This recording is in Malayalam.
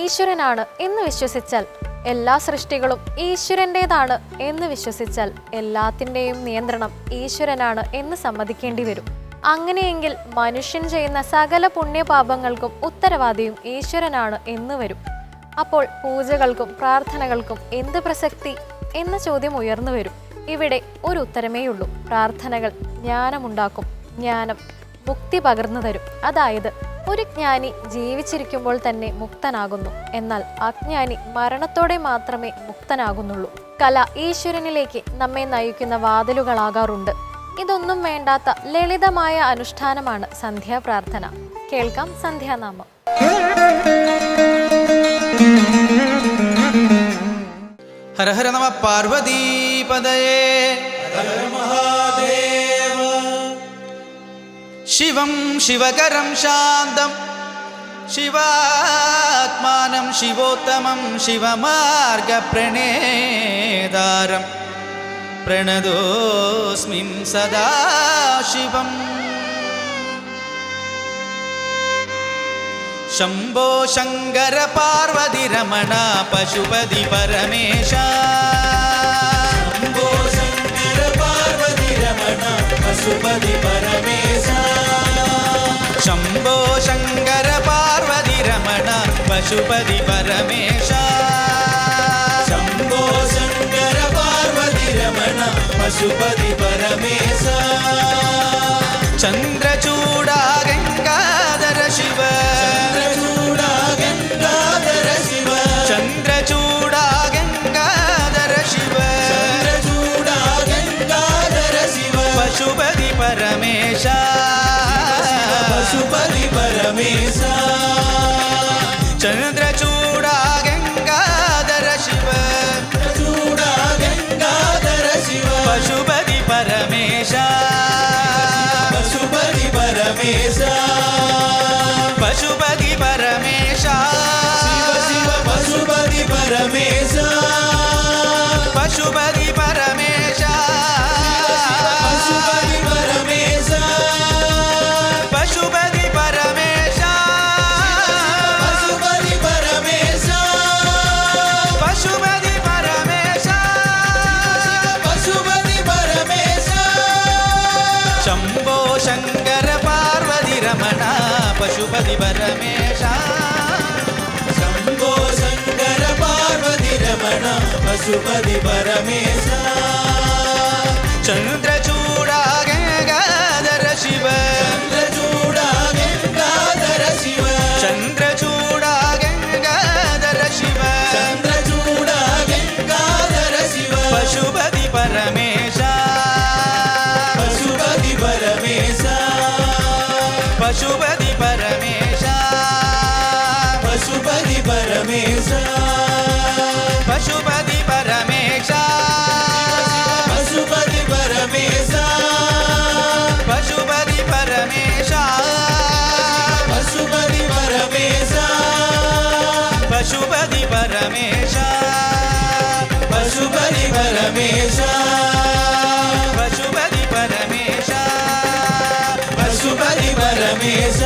ഈശ്വരനാണ് എന്ന് വിശ്വസിച്ചാൽ, എല്ലാ സൃഷ്ടികളും ഈശ്വരൻ്റേതാണ് എന്ന് വിശ്വസിച്ചാൽ എല്ലാത്തിൻ്റെയും നിയന്ത്രണം ഈശ്വരനാണ് എന്ന് സമ്മതിക്കേണ്ടി വരും. അങ്ങനെയെങ്കിൽ മനുഷ്യൻ ചെയ്യുന്ന സകല പുണ്യപാപങ്ങൾക്കും ഉത്തരവാദിയും ഈശ്വരനാണ് എന്ന് വരും. അപ്പോൾ പൂജകൾക്കും പ്രാർത്ഥനകൾക്കും എന്ത് പ്രസക്തി എന്ന ചോദ്യം ഉയർന്നു വരും. ഇവിടെ ഒരു ഉത്തരമേയുള്ളൂ. പ്രാർത്ഥനകൾ ജ്ഞാനമുണ്ടാക്കും. ജ്ഞാനം മുക്തി പകർന്നു തരും. അതായത് ഒരു ജ്ഞാനി ജീവിച്ചിരിക്കുമ്പോൾ തന്നെ മുക്തനാകുന്നു, എന്നാൽ അജ്ഞാനി മരണത്തോടെ മാത്രമേ മുക്തനാകുന്നുള്ളൂ. കല ഈശ്വരനിലേക്ക് നമ്മെ നയിക്കുന്ന വാതിലുകളാകാറുണ്ട്. ഇതൊന്നും വേണ്ടാത്ത ലളിതമായ അനുഷ്ഠാനമാണ് സന്ധ്യാപ്രാർത്ഥന. കേൾക്കാം സന്ധ്യാനാമം. ഹര ഹര നമ പാർവതീപദയേ ശിവം ശിവകരം ശാന്തം ശിവാത്മാനം ശിവോത്തമം ശിവമാർഗപ്രണേതാരം പ്രണതോസ്മിം സദാശിവം. ശംഭോ ശങ്കര പാർവതി രമണ പശുപതി പരമേശ. ശംഭോ ശങ്കര പാർവതി രമണ പശുപതി പരമേശ. ശംഭോ ശങ്കര പാർവതി രമണ പശുപതി പരമേശ. ശംഭോ ശങ്കര പാർവതി രമണ പശുപതി പരമേശ. ചന്ദ്രചൂഡ ഗംഗാധര ശിവ. ചന്ദ്രചൂഡ ഗംഗാധര ശിവ. പശുപതി പരമേശ. പശുപതി പരമേശ. ചന്ദ്രചൂഡ ഗംഗാധര ശിവ. ചൂഡ ഗംഗാധര ശിവ. പശുപതി പരമേശ. പശുപതി പരമേശ. പശുപതി പരമേശ. ശിവ ശിവ പശുപതി പരമേശ. പശുപതി പരമേശ. പശുപതി പരമേശ. പശുപതി പരമേശ. പശുപതി പരമേശ. പശുപതി പരമേശ. പശുപതി പരമേശ. ശംഭോ ശങ്കര പാർവതി രമണ പശുപതി പരമേശ. ശംഭോ ശങ്കര പാർവതി രമണ പശുപതി പരമേശ. ചന്ദ്രചൂഡ ഗംഗാധര ശിവ. ചന്ദ്രചൂഡ ഗംഗാധര ശിവ. ചന്ദ്രചൂഡ ഗംഗാധര ശിവ. ചന്ദ്രചൂഡ ഗംഗാധര ശിവ. പശുപതി പരമേശ. പശുപതി പരമേശ. പശുപതി പരമേശ. പശുപതി പരമേശ. പശുപതി പരമേശ. പശുപതി പരമേശ. പശുപതി പരമേശ. പശുപതി പരമേശ. പശുപതി പരമേശ. പശുപതി പരമേശ. പശുപതി പരമേശ. പശുപതി പരമേശ.